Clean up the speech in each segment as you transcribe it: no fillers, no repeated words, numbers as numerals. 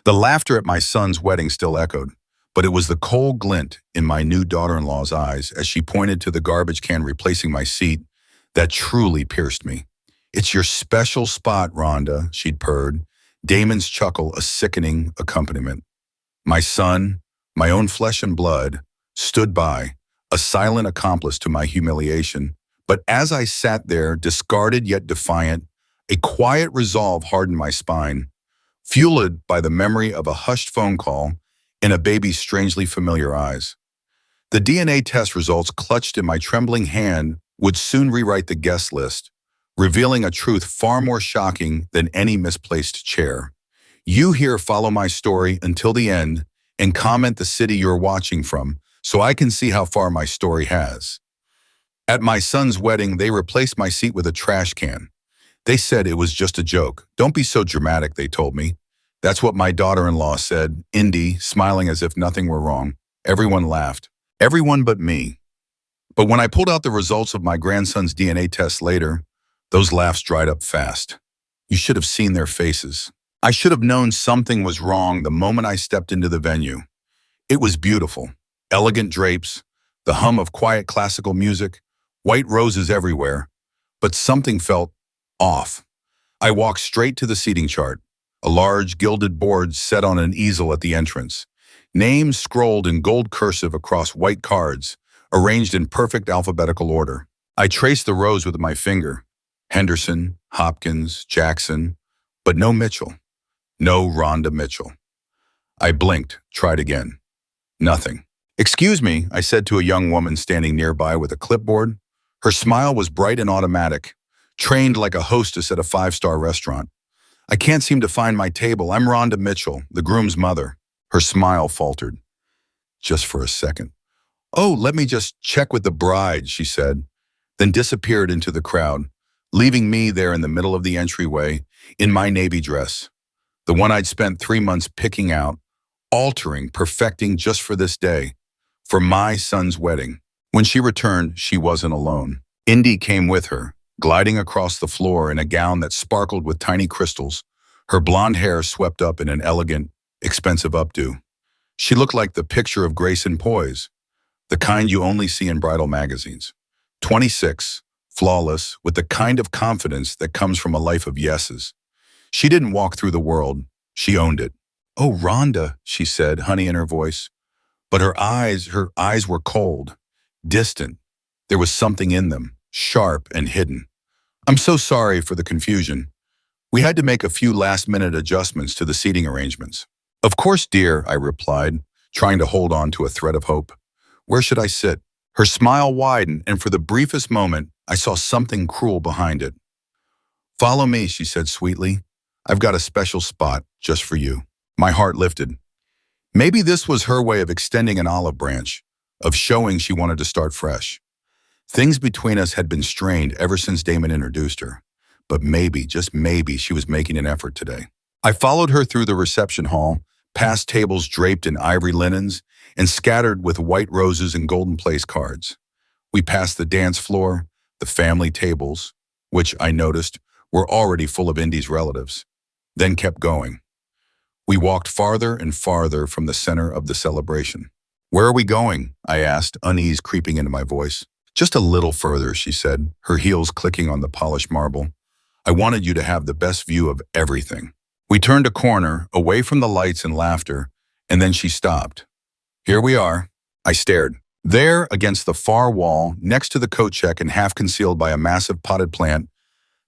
The laughter at my son's wedding still echoed, but it was the cold glint in my new daughter-in-law's eyes as she pointed to the garbage can replacing my seat that truly pierced me. "It's your special spot, Rhonda," she'd purred, Damon's chuckle a sickening accompaniment. My son, my own flesh and blood, stood by, a silent accomplice to my humiliation. But as I sat there, discarded yet defiant, a quiet resolve hardened my spine, fueled by the memory of a hushed phone call and a baby's strangely familiar eyes. The DNA test results clutched in my trembling hand would soon rewrite the guest list, revealing a truth far more shocking than any misplaced chair. You here follow my story until the end and comment the city you're watching from so I can see how far my story has. At my son's wedding, they replaced my seat with a trash can. They said it was just a joke. "Don't be so dramatic," they told me. That's what my daughter-in-law said, Indy, smiling as if nothing were wrong. Everyone laughed. Everyone but me. But when I pulled out the results of my grandson's DNA test later, those laughs dried up fast. You should have seen their faces. I should have known something was wrong the moment I stepped into the venue. It was beautiful. Elegant drapes, the hum of quiet classical music, white roses everywhere. But something felt off. I walked straight to the seating chart, a large gilded board set on an easel at the entrance. Names scrolled in gold cursive across white cards, arranged in perfect alphabetical order. I traced the rows with my finger. Henderson, Hopkins, Jackson, but no Mitchell. No Rhonda Mitchell. I blinked, tried again. Nothing. "Excuse me," I said to a young woman standing nearby with a clipboard. Her smile was bright and automatic, trained like a hostess at a five-star restaurant. "I can't seem to find my table. I'm Rhonda Mitchell, the groom's mother." Her smile faltered. "Just for a second." "Oh, let me just check with the bride," she said, then disappeared into the crowd, leaving me there in the middle of the entryway in my navy dress, the one I'd spent 3 months picking out, altering, perfecting just for this day, for my son's wedding. When she returned, she wasn't alone. Indy came with her, gliding across the floor in a gown that sparkled with tiny crystals, her blonde hair swept up in an elegant, expensive updo. She looked like the picture of grace and poise, the kind you only see in bridal magazines. 26, flawless, with the kind of confidence that comes from a life of yeses. She didn't walk through the world, she owned it. "Oh, Rhonda," she said, honey in her voice. But her eyes were cold, distant. There was something in them, sharp and hidden. "I'm so sorry for the confusion. We had to make a few last-minute adjustments to the seating arrangements." "Of course, dear," I replied, trying to hold on to a thread of hope. "Where should I sit?" Her smile widened, and for the briefest moment, I saw something cruel behind it. "Follow me," she said sweetly. "I've got a special spot just for you." My heart lifted. Maybe this was her way of extending an olive branch, of showing she wanted to start fresh. Things between us had been strained ever since Damon introduced her, but maybe, just maybe, she was making an effort today. I followed her through the reception hall, past tables draped in ivory linens and scattered with white roses and golden place cards. We passed the dance floor, the family tables, which I noticed were already full of Indy's relatives, then kept going. We walked farther and farther from the center of the celebration. "Where are we going?" I asked, unease creeping into my voice. "Just a little further," she said, her heels clicking on the polished marble. "I wanted you to have the best view of everything." We turned a corner, away from the lights and laughter, and then she stopped. "Here we are." I stared. There, against the far wall, next to the coat check and half concealed by a massive potted plant,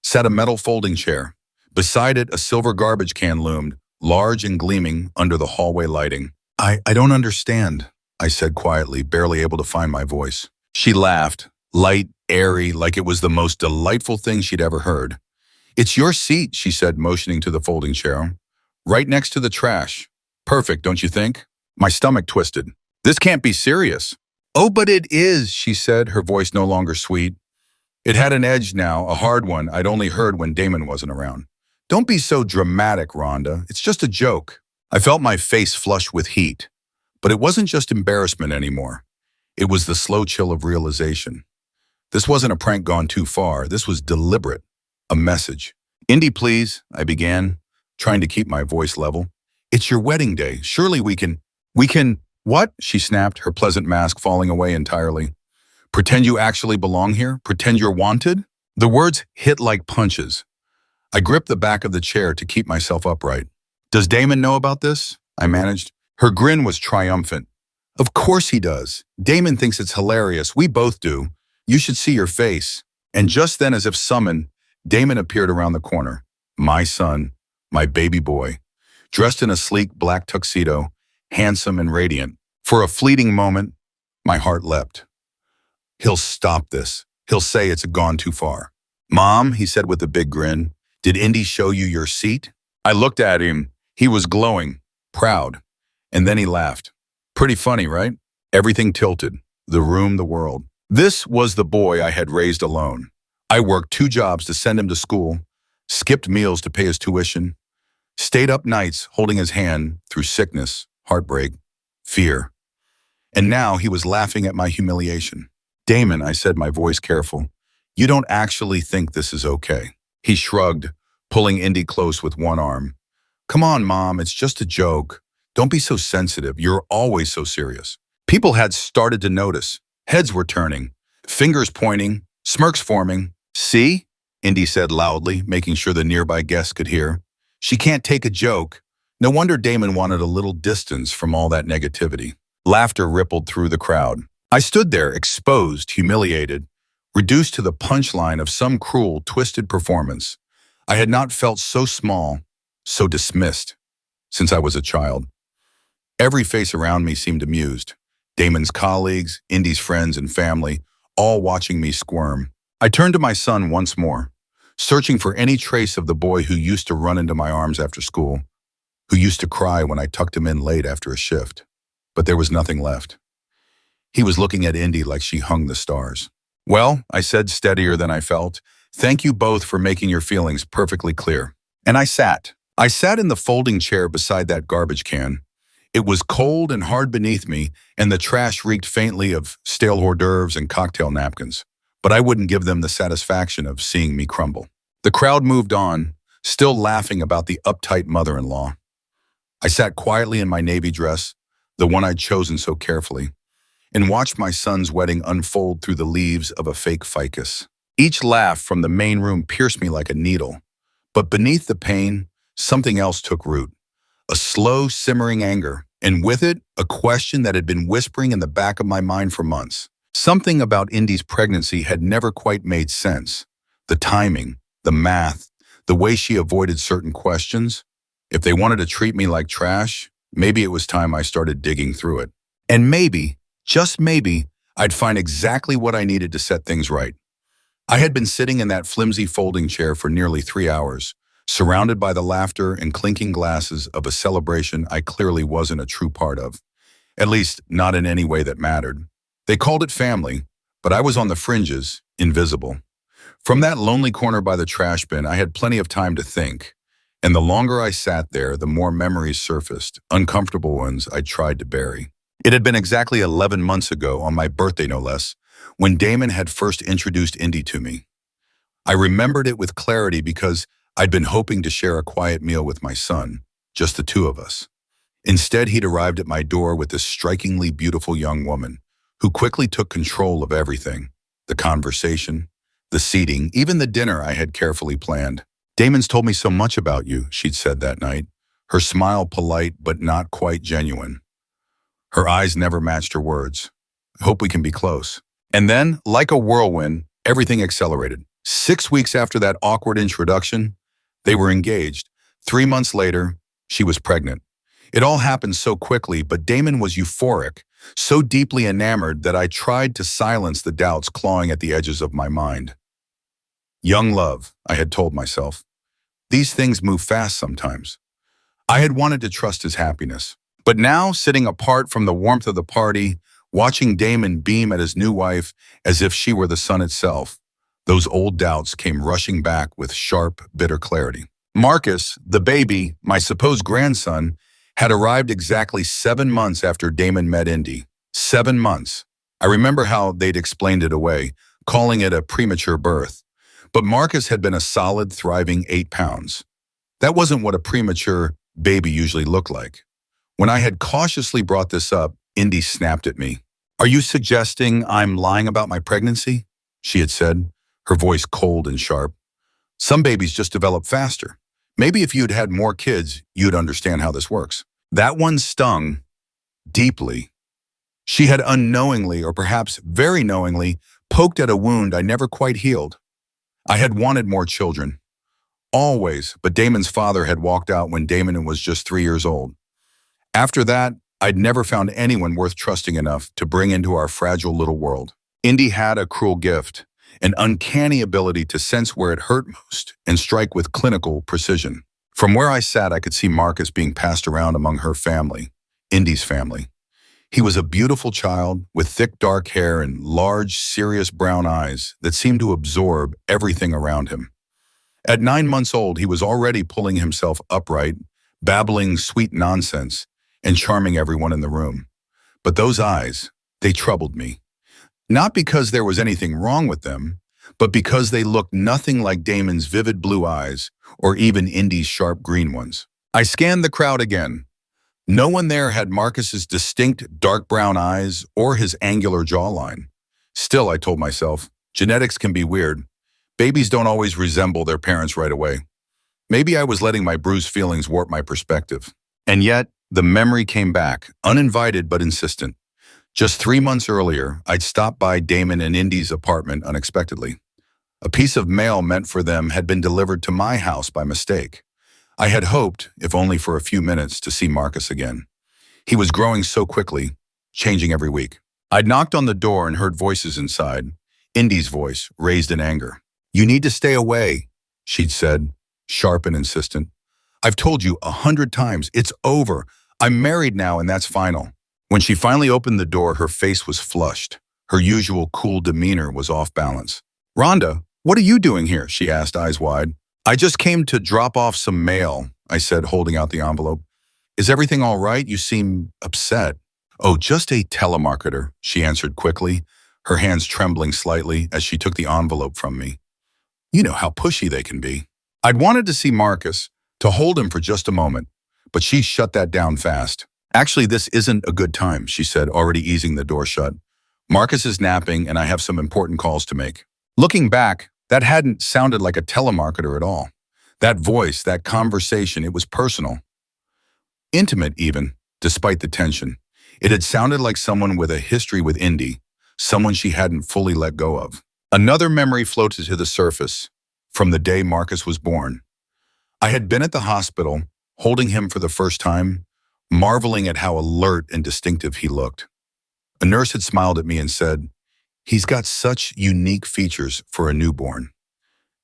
sat a metal folding chair. Beside it, a silver garbage can loomed, large and gleaming under the hallway lighting. I don't understand," I said quietly, barely able to find my voice. She laughed, light, airy, like it was the most delightful thing she'd ever heard. "It's your seat," she said, motioning to the folding chair. "Right next to the trash. Perfect, don't you think?" My stomach twisted. "This can't be serious." "Oh, but it is," she said, her voice no longer sweet. It had an edge now, a hard one I'd only heard when Damon wasn't around. "Don't be so dramatic, Rhonda. It's just a joke." I felt my face flush with heat. But it wasn't just embarrassment anymore. It was the slow chill of realization. This wasn't a prank gone too far. This was deliberate. A message. "Indy, please," I began, trying to keep my voice level. It's your wedding day. Surely we can, what? She snapped, her pleasant mask falling away entirely. Pretend you actually belong here? Pretend you're wanted? The words hit like punches. I gripped the back of the chair to keep myself upright. Does Damon know about this? I managed. Her grin was triumphant. Of course he does. Damon thinks it's hilarious. We both do. You should see your face. And just then, as if summoned, Damon appeared around the corner. My son, my baby boy, dressed in a sleek black tuxedo, handsome and radiant. For a fleeting moment, my heart leapt. He'll stop this. He'll say it's gone too far. Mom, he said with a big grin, did Indy show you your seat? I looked at him. He was glowing, proud. And then he laughed. Pretty funny, right? Everything tilted. The room, the world. This was the boy I had raised alone. I worked 2 jobs to send him to school, skipped meals to pay his tuition, stayed up nights holding his hand through sickness, heartbreak, fear. And now he was laughing at my humiliation. Damon, I said, my voice careful, you don't actually think this is okay. He shrugged, pulling Indy close with one arm. Come on, Mom, it's just a joke. Don't be so sensitive. You're always so serious. People had started to notice. Heads were turning, fingers pointing, smirks forming. See? Indy said loudly, making sure the nearby guests could hear. She can't take a joke. No wonder Damon wanted a little distance from all that negativity. Laughter rippled through the crowd. I stood there, exposed, humiliated, reduced to the punchline of some cruel, twisted performance. I had not felt so small, so dismissed, since I was a child. Every face around me seemed amused. Damon's colleagues, Indy's friends and family, all watching me squirm. I turned to my son once more, searching for any trace of the boy who used to run into my arms after school, who used to cry when I tucked him in late after a shift. But there was nothing left. He was looking at Indy like she hung the stars. Well, I said, steadier than I felt, thank you both for making your feelings perfectly clear. And I sat. I sat in the folding chair beside that garbage can. It was cold and hard beneath me, and the trash reeked faintly of stale hors d'oeuvres and cocktail napkins. But I wouldn't give them the satisfaction of seeing me crumble. The crowd moved on, still laughing about the uptight mother-in-law. I sat quietly in my navy dress, the one I'd chosen so carefully, and watched my son's wedding unfold through the leaves of a fake ficus. Each laugh from the main room pierced me like a needle. But beneath the pain, something else took root. A slow, simmering anger, and with it, a question that had been whispering in the back of my mind for months. Something about Indy's pregnancy had never quite made sense. The timing, the math, the way she avoided certain questions. If they wanted to treat me like trash, maybe it was time I started digging through it. And maybe, just maybe, I'd find exactly what I needed to set things right. I had been sitting in that flimsy folding chair for nearly 3 hours, surrounded by the laughter and clinking glasses of a celebration I clearly wasn't a true part of. At least, not in any way that mattered. They called it family, but I was on the fringes, invisible. From that lonely corner by the trash bin, I had plenty of time to think. And the longer I sat there, the more memories surfaced, uncomfortable ones I tried to bury. It had been exactly 11 months ago, on my birthday no less, when Damon had first introduced Indy to me. I remembered it with clarity because I'd been hoping to share a quiet meal with my son, just the 2 of us. Instead, he'd arrived at my door with this strikingly beautiful young woman, who quickly took control of everything, the conversation, the seating, even the dinner I had carefully planned. Damon's told me so much about you, she'd said that night, her smile polite but not quite genuine. Her eyes never matched her words. I hope we can be close. And then, like a whirlwind, everything accelerated. 6 weeks after that awkward introduction, they were engaged. 3 months later, she was pregnant. It all happened so quickly, but Damon was euphoric, so deeply enamored that I tried to silence the doubts clawing at the edges of my mind. Young love, I had told myself. These things move fast sometimes. I had wanted to trust his happiness. But now, sitting apart from the warmth of the party, watching Damon beam at his new wife as if she were the sun itself, those old doubts came rushing back with sharp, bitter clarity. Marcus, the baby, my supposed grandson, had arrived exactly 7 months after Damon met Indy. 7 months. I remember how they'd explained it away, calling it a premature birth. But Marcus had been a solid, thriving 8 pounds. That wasn't what a premature, baby usually look like. When I had cautiously brought this up, Indy snapped at me. "Are you suggesting I'm lying about my pregnancy?" she had said, her voice cold and sharp. "Some babies just develop faster. Maybe if you'd had more kids, you'd understand how this works." That one stung deeply. She had unknowingly, or perhaps very knowingly, poked at a wound I never quite healed. I had wanted more children. Always, but Damon's father had walked out when Damon was just 3 years old. After that, I'd never found anyone worth trusting enough to bring into our fragile little world. Indy had a cruel gift, an uncanny ability to sense where it hurt most and strike with clinical precision. From where I sat, I could see Marcus being passed around among her family, Indy's family. He was a beautiful child with thick dark hair and large, serious brown eyes that seemed to absorb everything around him. At 9 months old, he was already pulling himself upright, babbling sweet nonsense, and charming everyone in the room. But those eyes, they troubled me. Not because there was anything wrong with them, but because they looked nothing like Damon's vivid blue eyes or even Indy's sharp green ones. I scanned the crowd again. No one there had Marcus's distinct dark brown eyes or his angular jawline. Still, I told myself, genetics can be weird. Babies don't always resemble their parents right away. Maybe I was letting my bruised feelings warp my perspective. And yet, the memory came back, uninvited but insistent. Just 3 months earlier, I'd stopped by Damon and Indy's apartment unexpectedly. A piece of mail meant for them had been delivered to my house by mistake. I had hoped, if only for a few minutes, to see Marcus again. He was growing so quickly, changing every week. I'd knocked on the door and heard voices inside. Indy's voice, raised in anger. "You need to stay away," she'd said, sharp and insistent. "I've told you 100 times, it's over. I'm married now and that's final." When she finally opened the door, her face was flushed. Her usual cool demeanor was off balance. "Rhonda, what are you doing here?" she asked, eyes wide. "I just came to drop off some mail," I said, holding out the envelope. "Is everything all right? You seem upset." "Oh, just a telemarketer," she answered quickly, her hands trembling slightly as she took the envelope from me. You know how pushy they can be. I'd wanted to see Marcus, to hold him for just a moment, but she shut that down fast. "Actually, this isn't a good time," she said, already easing the door shut. "Marcus is napping and I have some important calls to make." Looking back, that hadn't sounded like a telemarketer at all. That voice, that conversation, it was personal. Intimate even, despite the tension. It had sounded like someone with a history with Indy, someone she hadn't fully let go of. Another memory floated to the surface, from the day Marcus was born. I had been at the hospital, holding him for the first time, marveling at how alert and distinctive he looked. A nurse had smiled at me and said, "He's got such unique features for a newborn."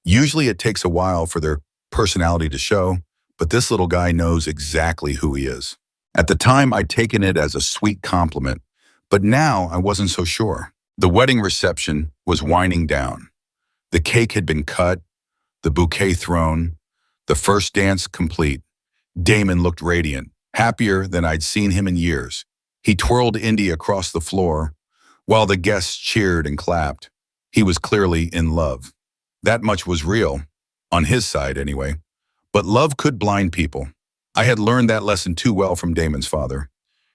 Usually it takes a while for their personality to show, but this little guy knows exactly who he is. At the time, I'd taken it as a sweet compliment, but now I wasn't so sure. The wedding reception was winding down. The cake had been cut, the bouquet thrown, the first dance complete. Damon looked radiant, happier than I'd seen him in years. He twirled Indy across the floor, while the guests cheered and clapped. He was clearly in love. That much was real, on his side anyway. But love could blind people. I had learned that lesson too well from Damon's father.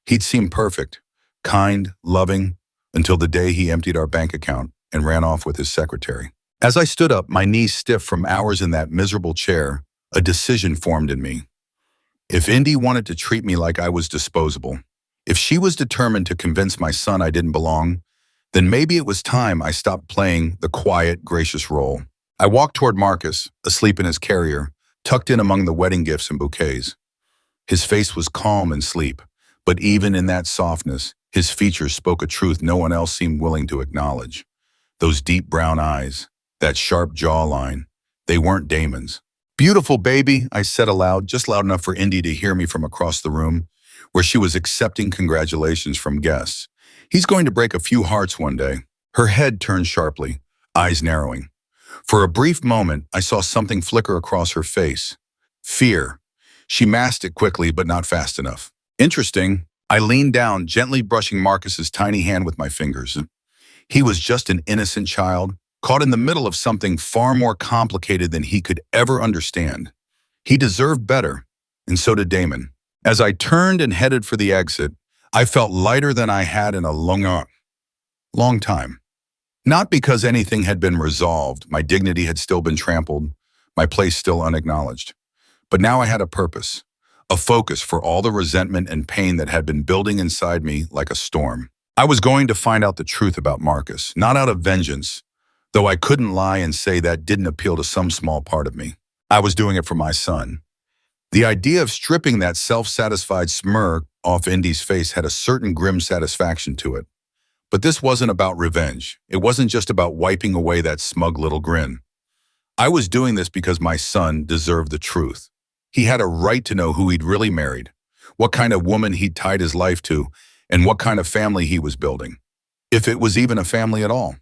He'd seemed perfect, kind, loving, until the day he emptied our bank account and ran off with his secretary. As I stood up, my knees stiff from hours in that miserable chair, a decision formed in me. If Indy wanted to treat me like I was disposable, if she was determined to convince my son I didn't belong, then maybe it was time I stopped playing the quiet, gracious role. I walked toward Marcus, asleep in his carrier, tucked in among the wedding gifts and bouquets. His face was calm in sleep, but even in that softness, his features spoke a truth no one else seemed willing to acknowledge. Those deep brown eyes, that sharp jawline, they weren't Damon's. "Beautiful baby," I said aloud, just loud enough for Indy to hear me from across the room, where she was accepting congratulations from guests. "He's going to break a few hearts one day." Her head turned sharply, eyes narrowing. For a brief moment, I saw something flicker across her face. Fear. She masked it quickly, but not fast enough. "Interesting." I leaned down, gently brushing Marcus's tiny hand with my fingers. He was just an innocent child, caught in the middle of something far more complicated than he could ever understand. He deserved better. and so did Damon. As I turned and headed for the exit, I felt lighter than I had in a long time. Not because anything had been resolved, my dignity had still been trampled, my place still unacknowledged. But now I had a purpose, a focus for all the resentment and pain that had been building inside me like a storm. I was going to find out the truth about Marcus, not out of vengeance, though I couldn't lie and say that didn't appeal to some small part of me. I was doing it for my son. The idea of stripping that self-satisfied smirk off Indy's face had a certain grim satisfaction to it. But this wasn't about revenge. It wasn't just about wiping away that smug little grin. I was doing this because my son deserved the truth. He had a right to know who he'd really married, what kind of woman he'd tied his life to, and what kind of family he was building, if it was even a family at all.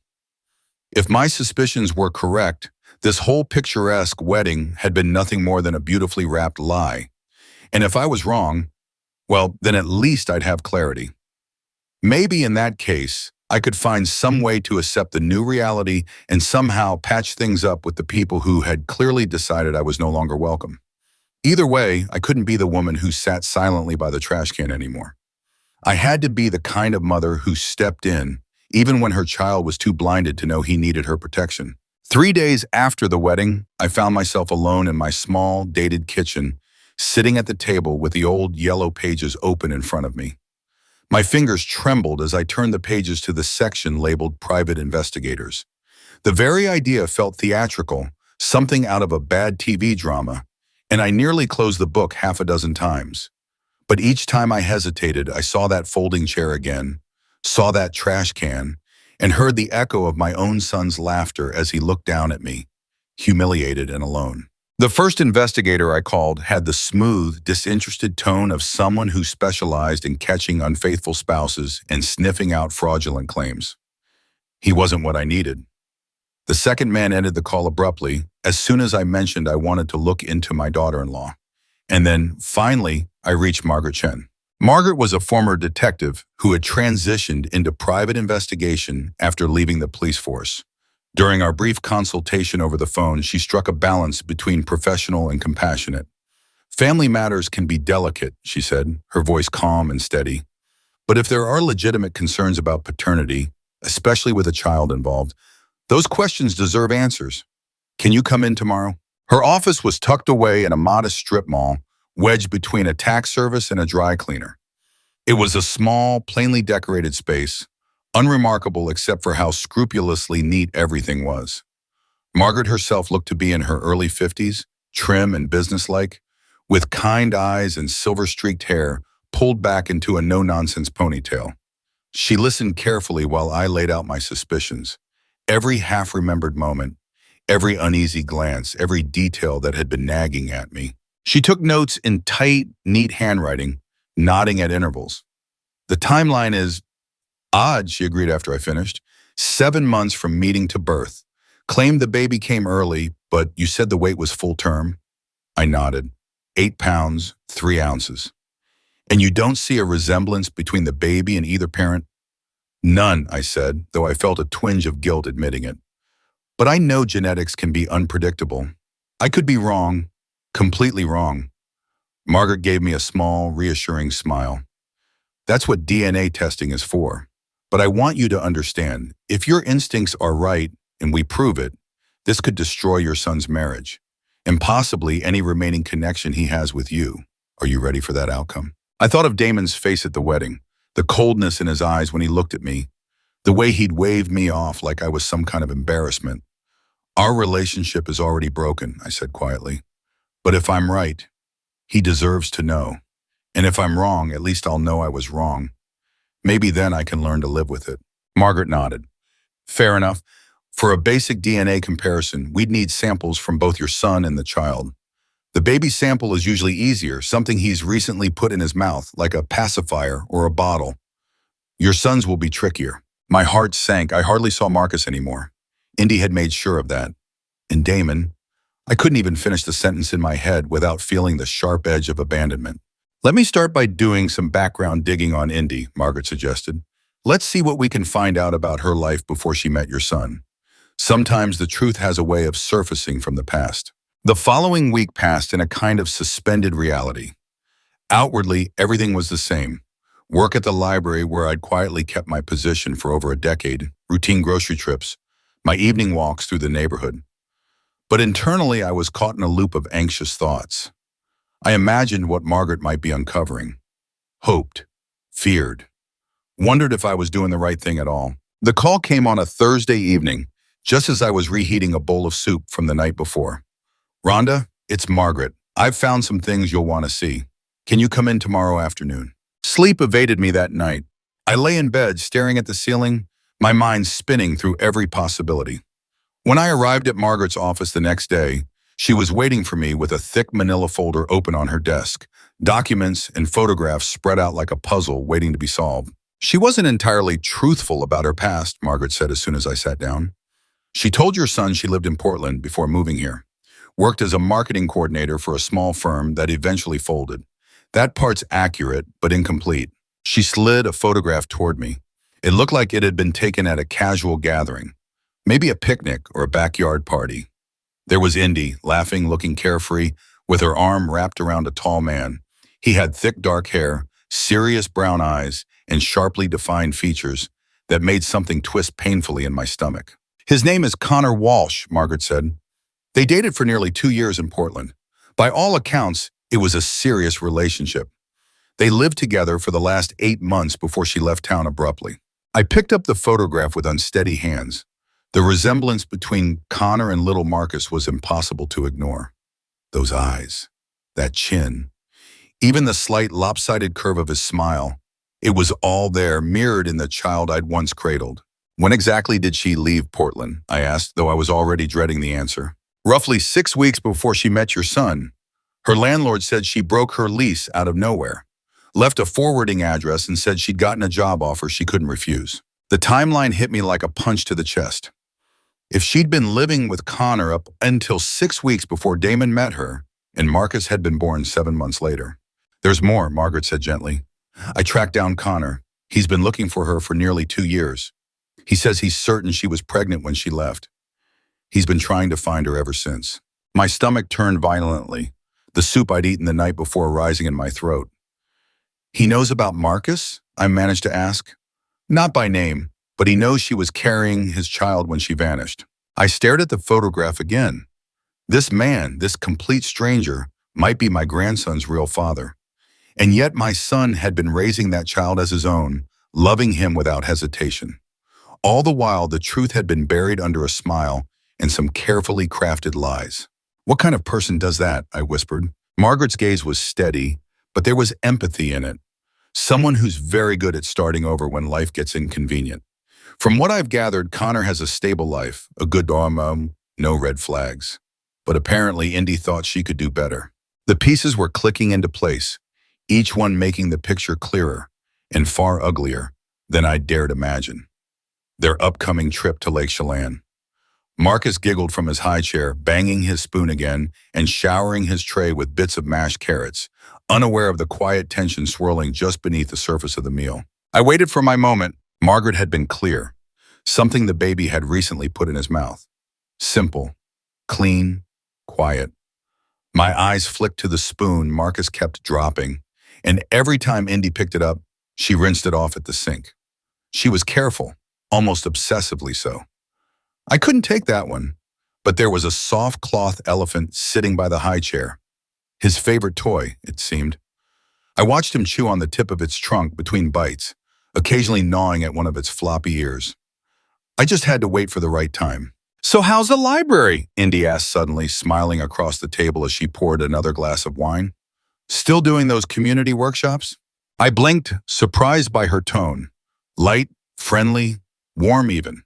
If my suspicions were correct, this whole picturesque wedding had been nothing more than a beautifully wrapped lie. And if I was wrong, well, then at least I'd have clarity. Maybe in that case, I could find some way to accept the new reality and somehow patch things up with the people who had clearly decided I was no longer welcome. Either way, I couldn't be the woman who sat silently by the trash can anymore. I had to be the kind of mother who stepped in, even when her child was too blinded to know he needed her protection. 3 days after the wedding, I found myself alone in my small, dated kitchen, sitting at the table with the old yellow pages open in front of me. My fingers trembled as I turned the pages to the section labeled Private Investigators. The very idea felt theatrical, something out of a bad TV drama, and I nearly closed the book half a dozen times. But each time I hesitated, I saw that folding chair again, saw that trash can, and heard the echo of my own son's laughter as he looked down at me, humiliated and alone. The first investigator I called had the smooth, disinterested tone of someone who specialized in catching unfaithful spouses and sniffing out fraudulent claims. He wasn't what I needed. The second man ended the call abruptly as soon as I mentioned I wanted to look into my daughter-in-law. And then, finally, I reached Margaret Chen. Margaret was a former detective who had transitioned into private investigation after leaving the police force. During our brief consultation over the phone, she struck a balance between professional and compassionate. Family matters can be delicate, she said, her voice calm and steady. But if there are legitimate concerns about paternity, especially with a child involved, those questions deserve answers. Can you come in tomorrow? Her office was tucked away in a modest strip mall, wedged between a tax service and a dry cleaner. It was a small, plainly decorated space, unremarkable except for how scrupulously neat everything was. Margaret herself looked to be in her early 50s, trim and businesslike, with kind eyes and silver-streaked hair pulled back into a no-nonsense ponytail. She listened carefully while I laid out my suspicions. Every half-remembered moment, every uneasy glance, every detail that had been nagging at me. She took notes in tight, neat handwriting, nodding at intervals. The timeline is odd, she agreed after I finished. 7 months from meeting to birth. Claimed the baby came early, but you said the weight was full term? I nodded. 8 pounds, 3 ounces. And you don't see a resemblance between the baby and either parent? None, I said, though I felt a twinge of guilt admitting it. But I know genetics can be unpredictable. I could be wrong, completely wrong. Margaret gave me a small, reassuring smile. That's what DNA testing is for. But I want you to understand, if your instincts are right and we prove it, this could destroy your son's marriage, and possibly any remaining connection he has with you. Are you ready for that outcome? I thought of Damon's face at the wedding, the coldness in his eyes when he looked at me, the way he'd waved me off like I was some kind of embarrassment. Our relationship is already broken, I said quietly. But if I'm right, he deserves to know. And if I'm wrong, at least I'll know I was wrong. Maybe then I can learn to live with it. Margaret nodded. Fair enough. For a basic DNA comparison, we'd need samples from both your son and the child. The baby sample is usually easier, something he's recently put in his mouth, like a pacifier or a bottle. Your son's will be trickier. My heart sank. I hardly saw Marcus anymore. Indy had made sure of that. And Damon, I couldn't even finish the sentence in my head without feeling the sharp edge of abandonment. Let me start by doing some background digging on Indy, Margaret suggested. Let's see what we can find out about her life before she met your son. Sometimes the truth has a way of surfacing from the past. The following week passed in a kind of suspended reality. Outwardly, everything was the same. Work at the library where I'd quietly kept my position for over a decade, routine grocery trips, my evening walks through the neighborhood. But internally, I was caught in a loop of anxious thoughts. I imagined what Margaret might be uncovering. Hoped. Feared. Wondered if I was doing the right thing at all. The call came on a Thursday evening, just as I was reheating a bowl of soup from the night before. Rhonda, it's Margaret. I've found some things you'll want to see. Can you come in tomorrow afternoon? Sleep evaded me that night. I lay in bed, staring at the ceiling, my mind spinning through every possibility. When I arrived at Margaret's office the next day, she was waiting for me with a thick manila folder open on her desk, documents and photographs spread out like a puzzle waiting to be solved. She wasn't entirely truthful about her past, Margaret said as soon as I sat down. She told your son she lived in Portland before moving here. Worked as a marketing coordinator for a small firm that eventually folded. That part's accurate, but incomplete. She slid a photograph toward me. It looked like it had been taken at a casual gathering, maybe a picnic or a backyard party. There was Indy, laughing, looking carefree, with her arm wrapped around a tall man. He had thick dark hair, serious brown eyes, and sharply defined features that made something twist painfully in my stomach. His name is Connor Walsh, Margaret said. They dated for nearly 2 years in Portland. By all accounts, it was a serious relationship. They lived together for the last 8 months before she left town abruptly. I picked up the photograph with unsteady hands. The resemblance between Connor and little Marcus was impossible to ignore. Those eyes, that chin, even the slight lopsided curve of his smile, it was all there, mirrored in the child I'd once cradled. When exactly did she leave Portland? I asked, though I was already dreading the answer. Roughly 6 weeks before she met your son. Her landlord said she broke her lease out of nowhere, left a forwarding address and said she'd gotten a job offer she couldn't refuse. The timeline hit me like a punch to the chest. If she'd been living with Connor up until 6 weeks before Damon met her, and Marcus had been born 7 months later. There's more, Margaret said gently. I tracked down Connor. He's been looking for her for nearly 2 years. He says he's certain she was pregnant when she left. He's been trying to find her ever since. My stomach turned violently, the soup I'd eaten the night before rising in my throat. He knows about Marcus? I managed to ask. Not by name, but he knows she was carrying his child when she vanished. I stared at the photograph again. This man, this complete stranger, might be my grandson's real father. And yet my son had been raising that child as his own, loving him without hesitation. All the while, the truth had been buried under a smile and some carefully crafted lies. What kind of person does that? I whispered. Margaret's gaze was steady, but there was empathy in it. Someone who's very good at starting over when life gets inconvenient. From what I've gathered, Connor has a stable life, a good mom, no red flags. But apparently Indy thought she could do better. The pieces were clicking into place, each one making the picture clearer and far uglier than I'd dared imagine. Their upcoming trip to Lake Chelan. Marcus giggled from his high chair, banging his spoon again and showering his tray with bits of mashed carrots, unaware of the quiet tension swirling just beneath the surface of the meal. I waited for my moment. Margaret had been clear. Something the baby had recently put in his mouth. Simple, clean, quiet. My eyes flicked to the spoon Marcus kept dropping, and every time Indy picked it up, she rinsed it off at the sink. She was careful, almost obsessively so. I couldn't take that one, but there was a soft cloth elephant sitting by the high chair. His favorite toy, it seemed. I watched him chew on the tip of its trunk between bites, occasionally gnawing at one of its floppy ears. I just had to wait for the right time. So how's the library? Indy asked suddenly, smiling across the table as she poured another glass of wine. Still doing those community workshops? I blinked, surprised by her tone. Light, friendly, warm even.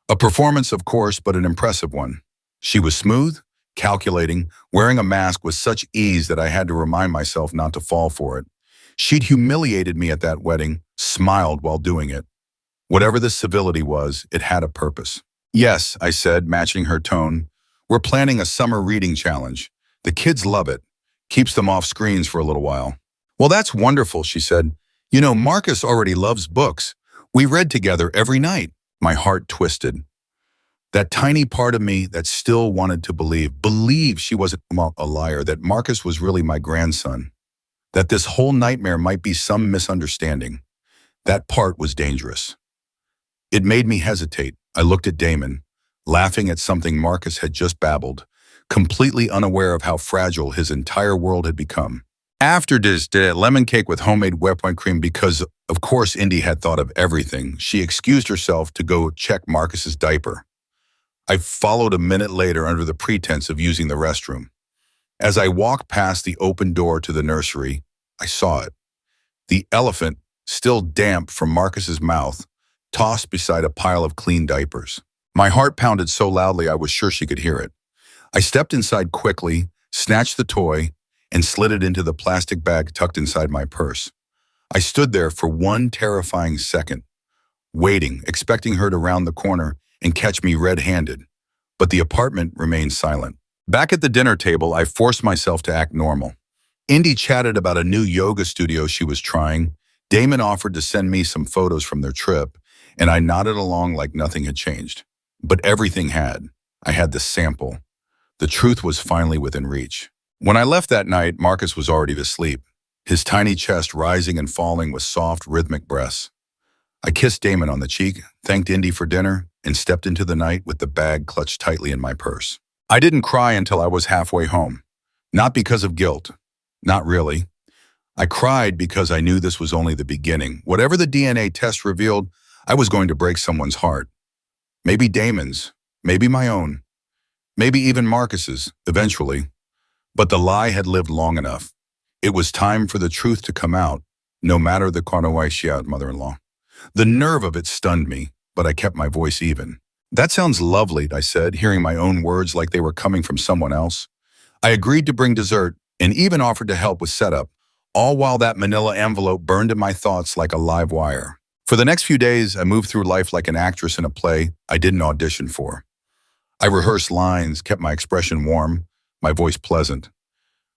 A performance, of course, but an impressive one. She was smooth, calculating, wearing a mask with such ease that I had to remind myself not to fall for it. She'd humiliated me at that wedding, smiled while doing it. Whatever the civility was, it had a purpose. Yes, I said, matching her tone. We're planning a summer reading challenge. The kids love it. Keeps them off screens for a little while. Well, that's wonderful, she said. You know, Marcus already loves books. We read together every night. My heart twisted. That tiny part of me that still wanted to believe she wasn't a liar, that Marcus was really my grandson, that this whole nightmare might be some misunderstanding. That part was dangerous. It made me hesitate. I looked at Damon, laughing at something Marcus had just babbled, completely unaware of how fragile his entire world had become. After this, did a lemon cake with homemade whipped cream because, of course, Indy had thought of everything. She excused herself to go check Marcus's diaper. I followed a minute later under the pretense of using the restroom. As I walked past the open door to the nursery, I saw it. The elephant, still damp from Marcus's mouth, tossed beside a pile of clean diapers. My heart pounded so loudly I was sure she could hear it. I stepped inside quickly, snatched the toy, and slid it into the plastic bag tucked inside my purse. I stood there for one terrifying second, waiting, expecting her to round the corner and catch me red-handed. But the apartment remained silent. Back at the dinner table, I forced myself to act normal. Indy chatted about a new yoga studio she was trying. Damon offered to send me some photos from their trip, and I nodded along like nothing had changed. But everything had. I had the sample. The truth was finally within reach. When I left that night, Marcus was already asleep, his tiny chest rising and falling with soft, rhythmic breaths. I kissed Damon on the cheek, thanked Indy for dinner, and stepped into the night with the bag clutched tightly in my purse. I didn't cry until I was halfway home. Not because of guilt. Not really. I cried because I knew this was only the beginning. Whatever the DNA test revealed, I was going to break someone's heart. Maybe Damon's, maybe my own, maybe even Marcus's, eventually. But the lie had lived long enough. It was time for the truth to come out, no matter the Karnawaishiat mother-in-law. The nerve of it stunned me, but I kept my voice even. That sounds lovely, I said, hearing my own words like they were coming from someone else. I agreed to bring dessert and even offered to help with setup, all while that manila envelope burned in my thoughts like a live wire. For the next few days, I moved through life like an actress in a play I didn't audition for. I rehearsed lines, kept my expression warm, my voice pleasant.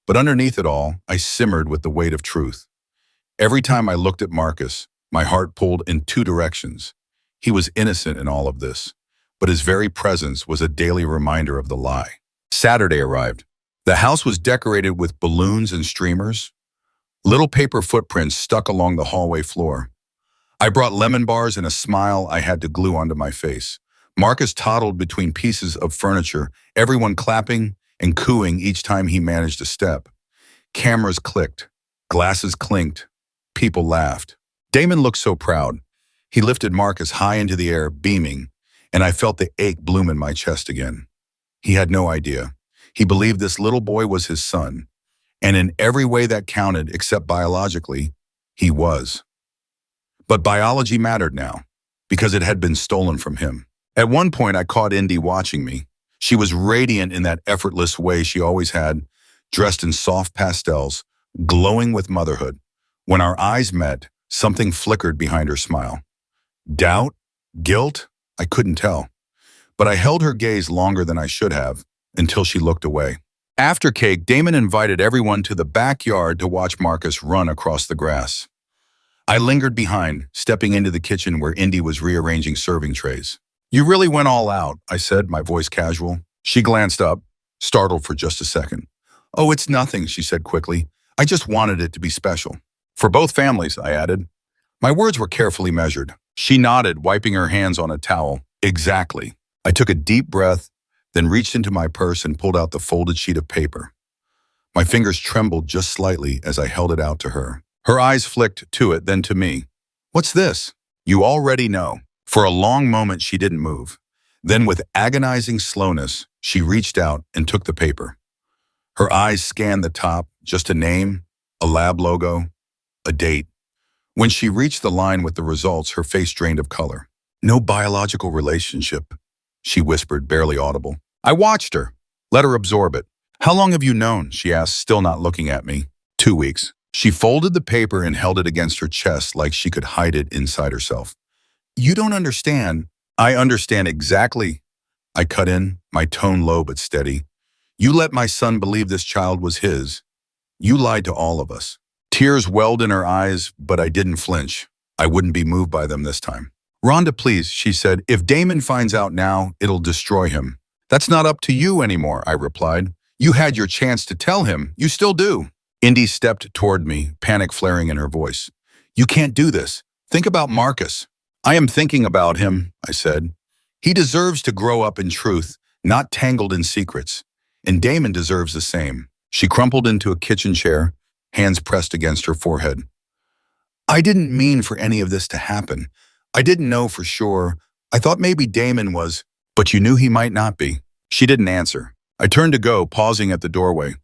But underneath it all, I simmered with the weight of truth. Every time I looked at Marcus, my heart pulled in two directions. He was innocent in all of this, but his very presence was a daily reminder of the lie. Saturday arrived. The house was decorated with balloons and streamers. Little paper footprints stuck along the hallway floor. I brought lemon bars and a smile I had to glue onto my face. Marcus toddled between pieces of furniture, everyone clapping and cooing each time he managed a step. Cameras clicked, glasses clinked, people laughed. Damon looked so proud. He lifted Marcus high into the air, beaming, and I felt the ache bloom in my chest again. He had no idea. He believed this little boy was his son, and in every way that counted, except biologically, he was. But biology mattered now, because it had been stolen from him. At one point, I caught Indy watching me. She was radiant in that effortless way she always had, dressed in soft pastels, glowing with motherhood. When our eyes met, something flickered behind her smile. Doubt? Guilt? I couldn't tell. But I held her gaze longer than I should have, until she looked away. After cake, Damon invited everyone to the backyard to watch Marcus run across the grass. I lingered behind, stepping into the kitchen where Indy was rearranging serving trays. "You really went all out," I said, my voice casual. She glanced up, startled for just a second. "Oh, it's nothing," she said quickly. "I just wanted it to be special." "For both families," I added. My words were carefully measured. She nodded, wiping her hands on a towel. "Exactly." I took a deep breath, then reached into my purse and pulled out the folded sheet of paper. My fingers trembled just slightly as I held it out to her. Her eyes flicked to it, then to me. "What's this?" "You already know." For a long moment, she didn't move. Then with agonizing slowness, she reached out and took the paper. Her eyes scanned the top, just a name, a lab logo, a date. When she reached the line with the results, her face drained of color. "No biological relationship," she whispered, barely audible. I watched her, let her absorb it. "How long have you known?" she asked, still not looking at me. 2 weeks. She folded the paper and held it against her chest like she could hide it inside herself. "You don't understand." "I understand exactly." I cut in, my tone low but steady. "You let my son believe this child was his. You lied to all of us." Tears welled in her eyes, but I didn't flinch. I wouldn't be moved by them this time. Rhonda, please, she said. If Damon finds out now, it'll destroy him. That's not up to you anymore, I replied. You had your chance to tell him. You still do. Indy stepped toward me, panic flaring in her voice. You can't do this. Think about Marcus. I am thinking about him, I said. He deserves to grow up in truth, not tangled in secrets. And Damon deserves the same. She crumpled into a kitchen chair, hands pressed against her forehead. I didn't mean for any of this to happen. I didn't know for sure. I thought maybe Damon was, but you knew he might not be. She didn't answer. I turned to go, pausing at the doorway.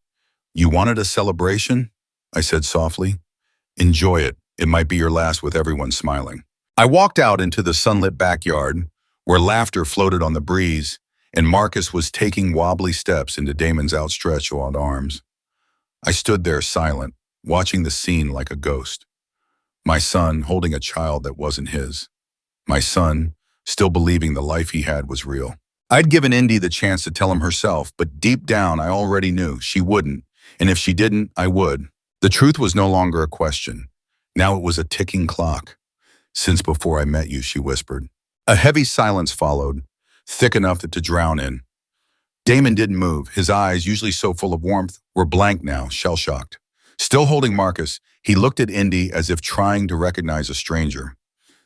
You wanted a celebration? I said softly. Enjoy it. It might be your last with everyone smiling. I walked out into the sunlit backyard, where laughter floated on the breeze, and Marcus was taking wobbly steps into Damon's outstretched arms. I stood there silent, watching the scene like a ghost. My son holding a child that wasn't his. My son still believing the life he had was real. I'd given Indy the chance to tell him herself, but deep down I already knew she wouldn't, and if she didn't, I would. The truth was no longer a question. Now it was a ticking clock. Since before I met you, she whispered. A heavy silence followed, thick enough to drown in. Damon didn't move. His eyes, usually so full of warmth, were blank now, shell-shocked. Still holding Marcus, he looked at Indy as if trying to recognize a stranger.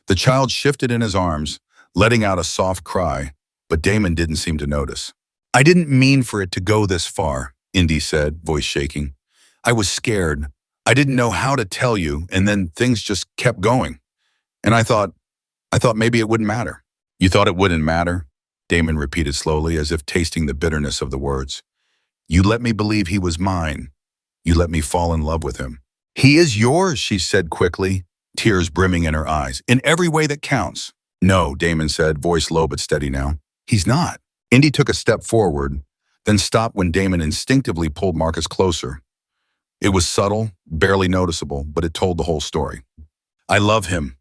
The child shifted in his arms, letting out a soft cry, but Damon didn't seem to notice. I didn't mean for it to go this far, Indy said, voice shaking. I was scared. I didn't know how to tell you, and then things just kept going. And I thought maybe it wouldn't matter. You thought it wouldn't matter? Damon repeated slowly, as if tasting the bitterness of the words. You let me believe he was mine. You let me fall in love with him. He is yours, she said quickly, tears brimming in her eyes. In every way that counts. No, Damon said, voice low but steady now. He's not. Indy took a step forward, then stopped when Damon instinctively pulled Marcus closer. It was subtle, barely noticeable, but it told the whole story. I love him,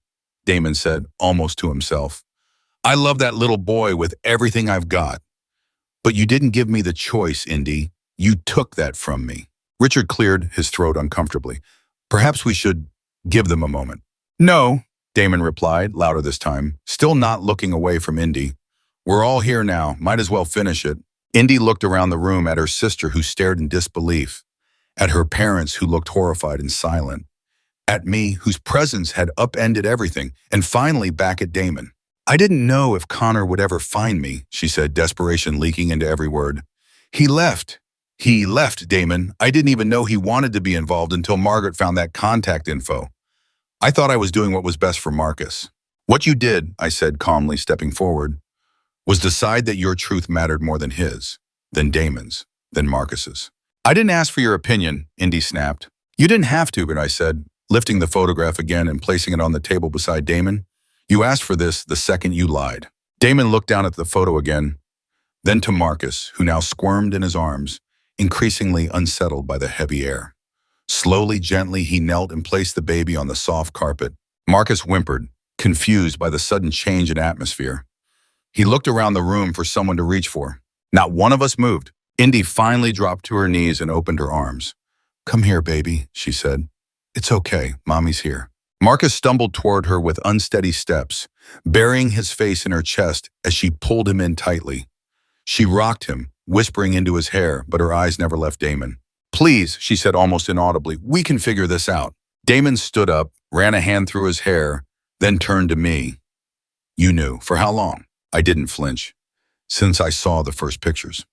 Damon said, almost to himself. I love that little boy with everything I've got. But you didn't give me the choice, Indy. You took that from me. Richard cleared his throat uncomfortably. Perhaps we should give them a moment. No, Damon replied, louder this time, still not looking away from Indy. We're all here now. Might as well finish it. Indy looked around the room at her sister, who stared in disbelief, at her parents, who looked horrified and silent, at me, whose presence had upended everything, and finally back at Damon. I didn't know if Connor would ever find me, she said, desperation leaking into every word. He left. He left, Damon. I didn't even know he wanted to be involved until Margaret found that contact info. I thought I was doing what was best for Marcus. What you did, I said calmly, stepping forward, was decide that your truth mattered more than his, than Damon's, than Marcus's. I didn't ask for your opinion, Indy snapped. You didn't have to, but I said, lifting the photograph again and placing it on the table beside Damon. You asked for this the second you lied. Damon looked down at the photo again, then to Marcus, who now squirmed in his arms, increasingly unsettled by the heavy air. Slowly, gently, he knelt and placed the baby on the soft carpet. Marcus whimpered, confused by the sudden change in atmosphere. He looked around the room for someone to reach for. Not one of us moved. Indy finally dropped to her knees and opened her arms. Come here, baby, she said. It's okay, Mommy's here. Marcus stumbled toward her with unsteady steps, burying his face in her chest as she pulled him in tightly. She rocked him, whispering into his hair, but her eyes never left Damon. Please, she said almost inaudibly, we can figure this out. Damon stood up, ran a hand through his hair, then turned to me. You knew. For how long? I didn't flinch. Since I saw the first pictures.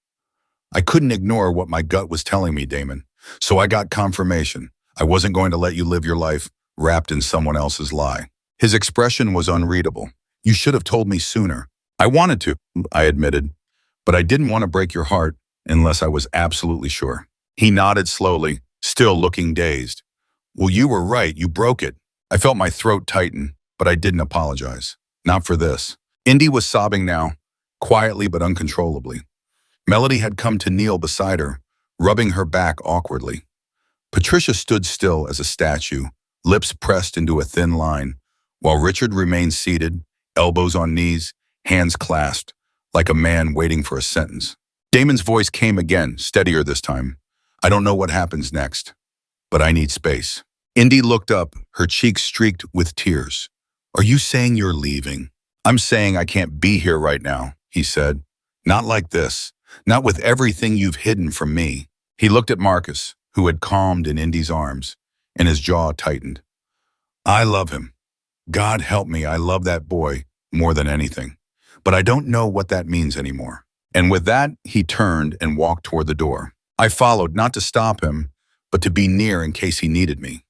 I couldn't ignore what my gut was telling me, Damon. So I got confirmation. I wasn't going to let you live your life wrapped in someone else's lie. His expression was unreadable. You should have told me sooner. I wanted to, I admitted, but I didn't want to break your heart unless I was absolutely sure. He nodded slowly, still looking dazed. Well, you were right. You broke it. I felt my throat tighten, but I didn't apologize. Not for this. Indy was sobbing now, quietly but uncontrollably. Melody had come to kneel beside her, rubbing her back awkwardly. Patricia stood still as a statue, lips pressed into a thin line, while Richard remained seated, elbows on knees, hands clasped, like a man waiting for a sentence. Damon's voice came again, steadier this time. I don't know what happens next, but I need space. Indy looked up, her cheeks streaked with tears. Are you saying you're leaving? I'm saying I can't be here right now, he said. Not like this. Not with everything you've hidden from me. He looked at Marcus, who had calmed in Indy's arms, and his jaw tightened. I love him. God help me, I love that boy more than anything. But I don't know what that means anymore. And with that, he turned and walked toward the door. I followed, not to stop him, but to be near in case he needed me.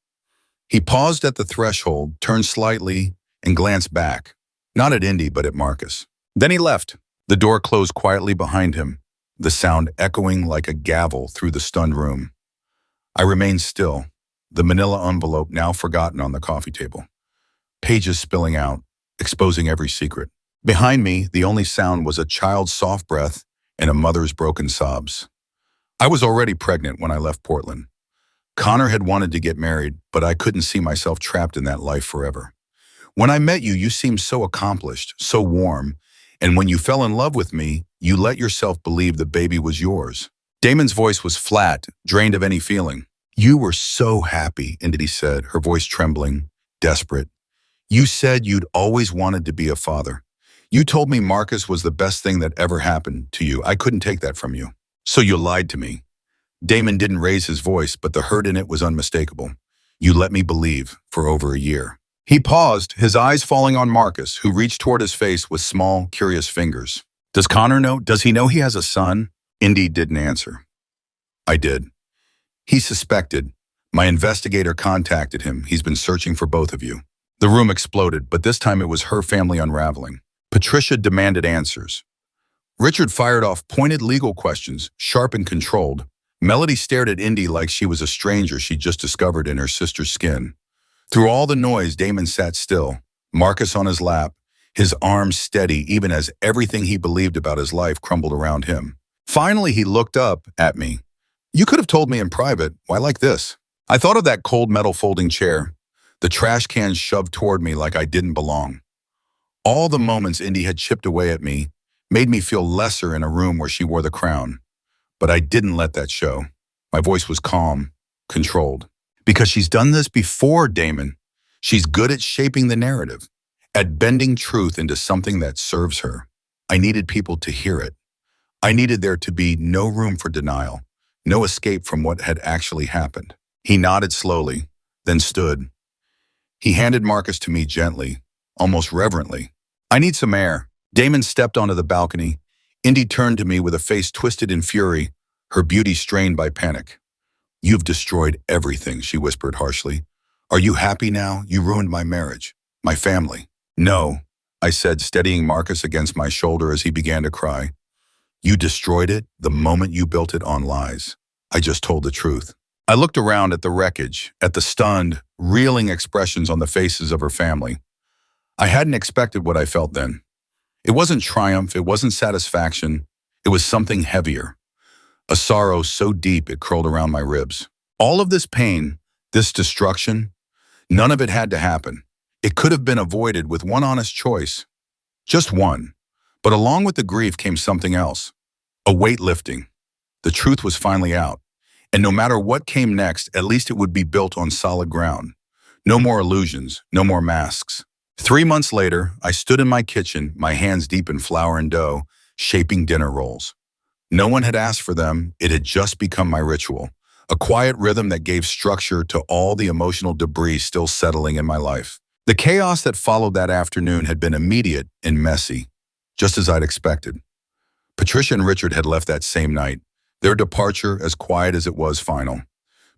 He paused at the threshold, turned slightly, and glanced back. Not at Indy, but at Marcus. Then he left. The door closed quietly behind him, the sound echoing like a gavel through the stunned room. I remained still, the manila envelope now forgotten on the coffee table. Pages spilling out, exposing every secret. Behind me, the only sound was a child's soft breath and a mother's broken sobs. I was already pregnant when I left Portland. Connor had wanted to get married, but I couldn't see myself trapped in that life forever. When I met you, you seemed so accomplished, so warm, and when you fell in love with me, you let yourself believe the baby was yours. Damon's voice was flat, drained of any feeling. You were so happy, Indy said, her voice trembling, desperate. You said you'd always wanted to be a father. You told me Marcus was the best thing that ever happened to you. I couldn't take that from you. So you lied to me. Damon didn't raise his voice, but the hurt in it was unmistakable. You let me believe for over a year. He paused, his eyes falling on Marcus, who reached toward his face with small, curious fingers. Does Connor know? Does he know he has a son? Indy didn't answer. I did. He suspected. My investigator contacted him. He's been searching for both of you. The room exploded, but this time it was her family unraveling. Patricia demanded answers. Richard fired off pointed legal questions, sharp and controlled. Melody stared at Indy like she was a stranger she'd just discovered in her sister's skin. Through all the noise, Damon sat still, Marcus on his lap, his arms steady even as everything he believed about his life crumbled around him. Finally, he looked up at me. You could have told me in private. Why like this? I thought of that cold metal folding chair, the trash cans shoved toward me like I didn't belong. All the moments Indy had chipped away at me made me feel lesser in a room where she wore the crown. But I didn't let that show. My voice was calm, controlled. Because she's done this before, Damon. She's good at shaping the narrative, at bending truth into something that serves her. I needed people to hear it. I needed there to be no room for denial, no escape from what had actually happened. He nodded slowly, then stood. He handed Marcus to me gently, almost reverently. I need some air. Damon stepped onto the balcony. Indy turned to me with a face twisted in fury, her beauty strained by panic. You've destroyed everything, she whispered harshly. Are you happy now? You ruined my marriage, my family. No, I said, steadying Marcus against my shoulder as he began to cry. You destroyed it the moment you built it on lies. I just told the truth. I looked around at the wreckage, at the stunned, reeling expressions on the faces of her family. I hadn't expected what I felt then. It wasn't triumph, it wasn't satisfaction, it was something heavier. A sorrow so deep it curled around my ribs. All of this pain, this destruction, none of it had to happen. It could have been avoided with one honest choice. Just one. But along with the grief came something else. A weight lifting. The truth was finally out. And no matter what came next, at least it would be built on solid ground. No more illusions, no more masks. 3 months later, I stood in my kitchen, my hands deep in flour and dough, shaping dinner rolls. No one had asked for them, it had just become my ritual. A quiet rhythm that gave structure to all the emotional debris still settling in my life. The chaos that followed that afternoon had been immediate and messy, just as I'd expected. Patricia and Richard had left that same night, their departure as quiet as it was final.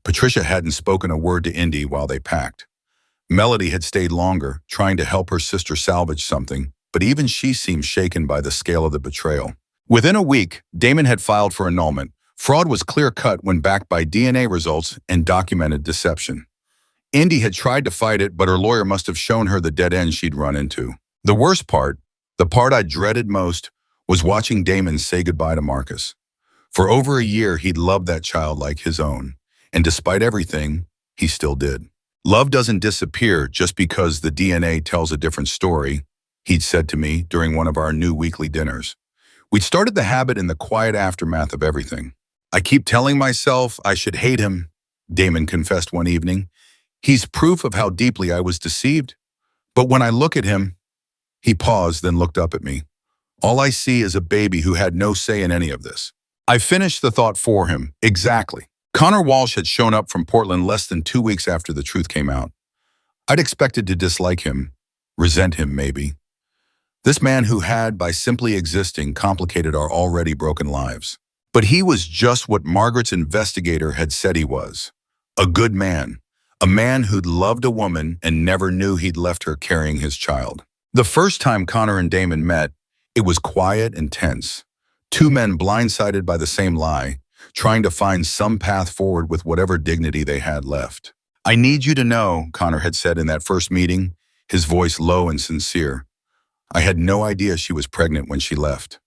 Patricia hadn't spoken a word to Indy while they packed. Melody had stayed longer, trying to help her sister salvage something, but even she seemed shaken by the scale of the betrayal. Within a week, Damon had filed for annulment. Fraud was clear-cut when backed by DNA results and documented deception. Indy had tried to fight it, but her lawyer must have shown her the dead end she'd run into. The worst part, the part I dreaded most, was watching Damon say goodbye to Marcus. For over a year, he'd loved that child like his own, and despite everything, he still did. Love doesn't disappear just because the DNA tells a different story, he'd said to me during one of our new weekly dinners. We'd started the habit in the quiet aftermath of everything. I keep telling myself I should hate him, Damon confessed one evening. He's proof of how deeply I was deceived. But when I look at him, He paused, then looked up at me. All I see is a baby who had no say in any of this. I finished the thought for him. Exactly. Connor Walsh had shown up from Portland less than 2 weeks after the truth came out. I'd expected to dislike him, resent him maybe. This man who had, by simply existing, complicated our already broken lives. But he was just what Margaret's investigator had said he was. A good man. A man who'd loved a woman and never knew he'd left her carrying his child. The first time Connor and Damon met, it was quiet and tense. Two men blindsided by the same lie, trying to find some path forward with whatever dignity they had left. I need you to know, Connor had said in that first meeting, his voice low and sincere. I had no idea she was pregnant when she left.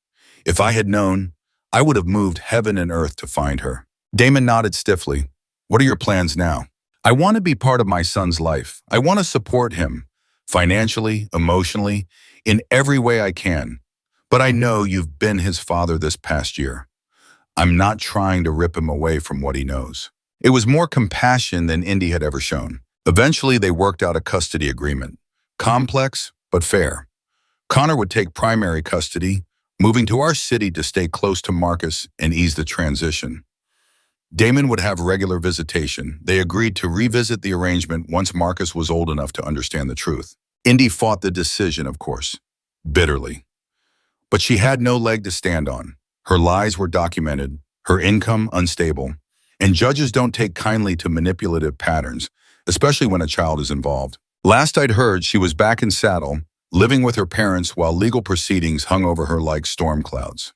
If I had known, I would have moved heaven and earth to find her. Damon nodded stiffly. What are your plans now? I want to be part of my son's life. I want to support him, financially, emotionally, in every way I can. But I know you've been his father this past year. I'm not trying to rip him away from what he knows. It was more compassion than Indy had ever shown. Eventually, they worked out a custody agreement. Complex, but fair. Connor would take primary custody, moving to our city to stay close to Marcus and ease the transition. Damon would have regular visitation. They agreed to revisit the arrangement once Marcus was old enough to understand the truth. Indy fought the decision, of course, bitterly. But she had no leg to stand on. Her lies were documented, her income unstable, and judges don't take kindly to manipulative patterns, especially when a child is involved. Last I'd heard, she was back in saddle, living with her parents while legal proceedings hung over her like storm clouds.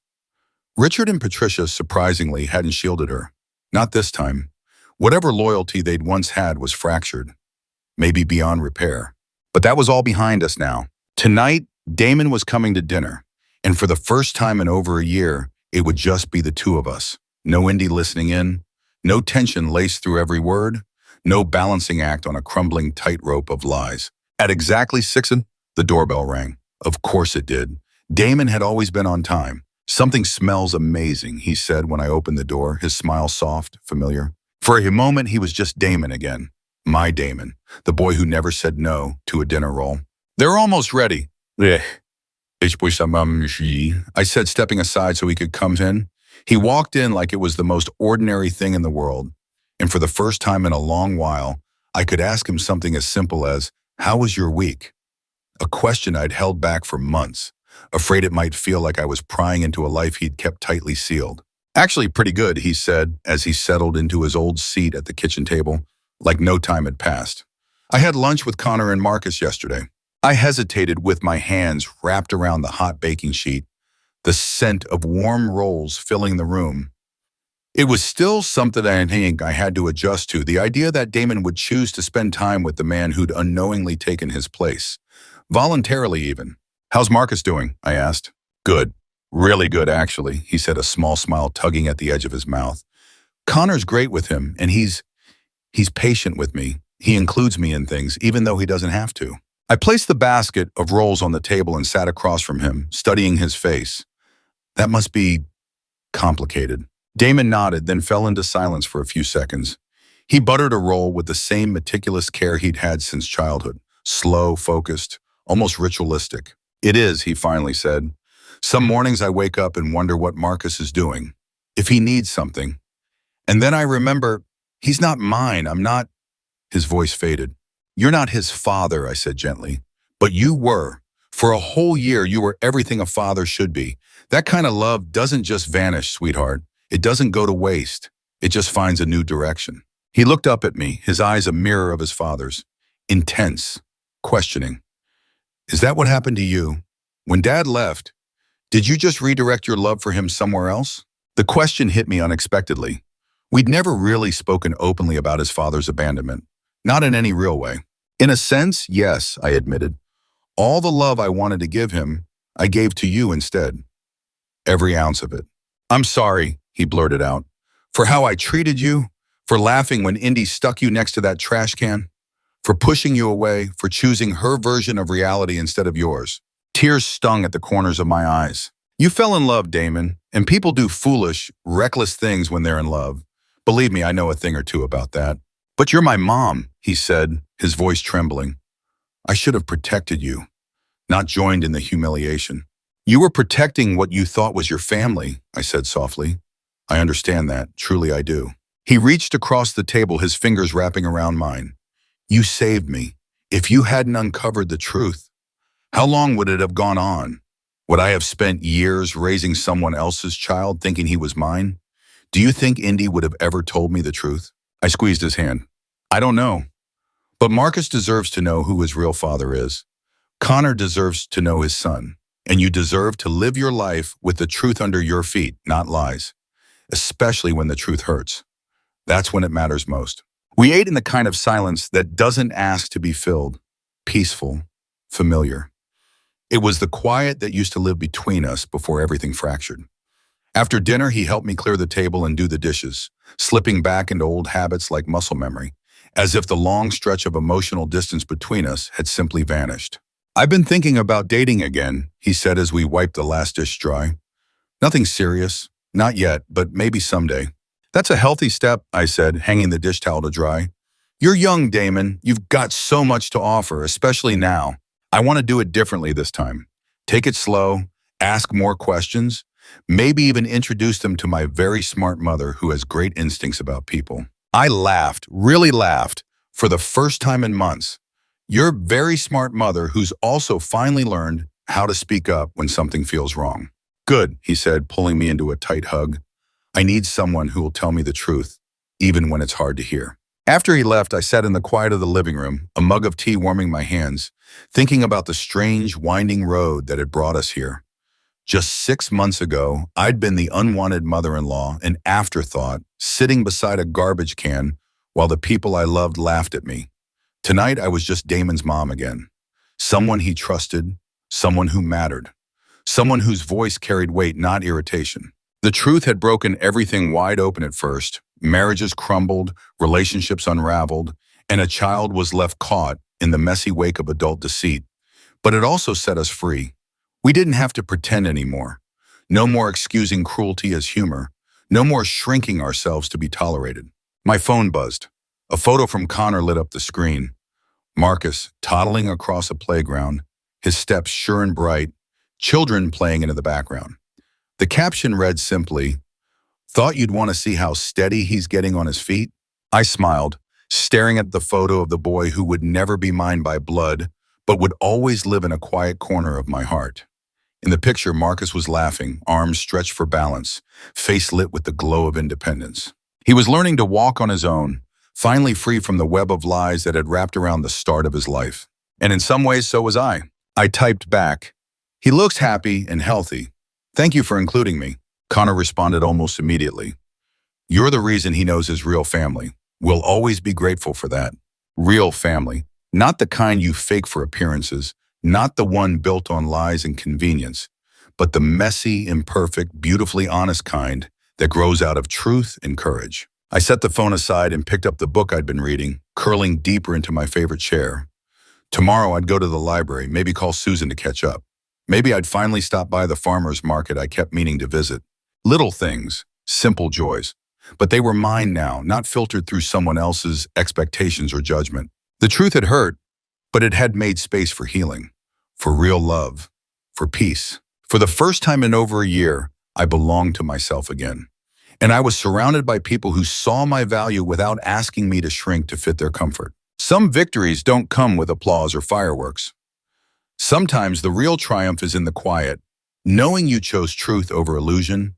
Richard and Patricia, surprisingly, hadn't shielded her. Not this time. Whatever loyalty they'd once had was fractured, maybe beyond repair. But that was all behind us now. Tonight, Damon was coming to dinner, and for the first time in over a year, it would just be the two of us. No Indy listening in, no tension laced through every word, no balancing act on a crumbling tightrope of lies. At exactly 6, the doorbell rang. Of course it did. Damon had always been on time. Something smells amazing, he said when I opened the door, his smile soft, familiar. For a moment, he was just Damon again. My Damon, the boy who never said no to a dinner roll. They're almost ready. I said, stepping aside so he could come in. He walked in like it was the most ordinary thing in the world. And for the first time in a long while, I could ask him something as simple as, "How was your week?" A question I'd held back for months, afraid it might feel like I was prying into a life he'd kept tightly sealed. Actually pretty good, he said, as he settled into his old seat at the kitchen table, like no time had passed. I had lunch with Connor and Marcus yesterday. I hesitated with my hands wrapped around the hot baking sheet, the scent of warm rolls filling the room. It was still something I think I had to adjust to, the idea that Damon would choose to spend time with the man who'd unknowingly taken his place. Voluntarily even. How's Marcus doing? I asked. Good. Really good, actually, he said, a small smile tugging at the edge of his mouth. Connor's great with him, and he's patient with me. He includes me in things, even though he doesn't have to. I placed the basket of rolls on the table and sat across from him, studying his face. That must be complicated. Damon nodded, then fell into silence for a few seconds. He buttered a roll with the same meticulous care he'd had since childhood. Slow, focused, almost ritualistic. It is, he finally said. Some mornings I wake up and wonder what Marcus is doing, if he needs something. And then I remember, he's not mine, I'm not. His voice faded. You're not his father, I said gently. But you were. For a whole year, you were everything a father should be. That kind of love doesn't just vanish, sweetheart. It doesn't go to waste. It just finds a new direction. He looked up at me, his eyes a mirror of his father's. Intense. Questioning. Is that what happened to you? When Dad left, did you just redirect your love for him somewhere else? The question hit me unexpectedly. We'd never really spoken openly about his father's abandonment. Not in any real way. In a sense, yes, I admitted. All the love I wanted to give him, I gave to you instead. Every ounce of it. I'm sorry, he blurted out, for how I treated you, for laughing when Indy stuck you next to that trash can, for pushing you away, for choosing her version of reality instead of yours. Tears stung at the corners of my eyes. You fell in love, Damon, and people do foolish, reckless things when they're in love. Believe me, I know a thing or two about that. But you're my mom, he said, his voice trembling. I should have protected you. not joined in the humiliation. You were protecting what you thought was your family, I said softly. I understand that, truly I do. He reached across the table, his fingers wrapping around mine. You saved me. If you hadn't uncovered the truth, how long would it have gone on? Would I have spent years raising someone else's child thinking he was mine? Do you think Indy would have ever told me the truth? I squeezed his hand. I don't know. But Marcus deserves to know who his real father is. Connor deserves to know his son. And you deserve to live your life with the truth under your feet, not lies. Especially when the truth hurts. That's when it matters most. We ate in the kind of silence that doesn't ask to be filled. Peaceful, familiar. It was the quiet that used to live between us before everything fractured. After dinner, he helped me clear the table and do the dishes, slipping back into old habits like muscle memory, as if the long stretch of emotional distance between us had simply vanished. I've been thinking about dating again, he said as we wiped the last dish dry. Nothing serious, not yet, but maybe someday. That's a healthy step, I said, hanging the dish towel to dry. You're young, Damon. You've got so much to offer, especially now. I want to do it differently this time. Take it slow, ask more questions, maybe even introduce them to my very smart mother who has great instincts about people. I laughed, really laughed, for the first time in months. Your very smart mother who's also finally learned how to speak up when something feels wrong. Good, he said, pulling me into a tight hug. I need someone who will tell me the truth, even when it's hard to hear. After he left, I sat in the quiet of the living room, a mug of tea warming my hands, thinking about the strange, winding road that had brought us here. Just 6 months ago, I'd been the unwanted mother-in-law, an afterthought, sitting beside a garbage can while the people I loved laughed at me. Tonight, I was just Damon's mom again. Someone he trusted, someone who mattered, someone whose voice carried weight, not irritation. The truth had broken everything wide open at first. Marriages crumbled, relationships unraveled, and a child was left caught in the messy wake of adult deceit. But it also set us free. We didn't have to pretend anymore. No more excusing cruelty as humor. No more shrinking ourselves to be tolerated. My phone buzzed. A photo from Connor lit up the screen. Marcus, toddling across a playground, his steps sure and bright, children playing into the background. The caption read simply, "Thought you'd want to see how steady he's getting on his feet?" I smiled, staring at the photo of the boy who would never be mine by blood, but would always live in a quiet corner of my heart. In the picture, Marcus was laughing, arms stretched for balance, face lit with the glow of independence. He was learning to walk on his own, finally free from the web of lies that had wrapped around the start of his life. And in some ways, so was I. I typed back, "He looks happy and healthy. Thank you for including me." Connor responded almost immediately. "You're the reason he knows his real family. We'll always be grateful for that. Real family. Not the kind you fake for appearances, not the one built on lies and convenience, but the messy, imperfect, beautifully honest kind that grows out of truth and courage." I set the phone aside and picked up the book I'd been reading, curling deeper into my favorite chair. Tomorrow I'd go to the library, maybe call Susan to catch up. Maybe I'd finally stop by the farmer's market I kept meaning to visit. Little things, simple joys. But they were mine now, not filtered through someone else's expectations or judgment. The truth had hurt, but it had made space for healing, for real love, for peace. For the first time in over a year, I belonged to myself again. And I was surrounded by people who saw my value without asking me to shrink to fit their comfort. Some victories don't come with applause or fireworks. Sometimes the real triumph is in the quiet, knowing you chose truth over illusion,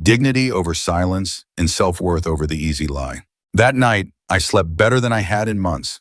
dignity over silence, and self-worth over the easy lie. That night, I slept better than I had in months.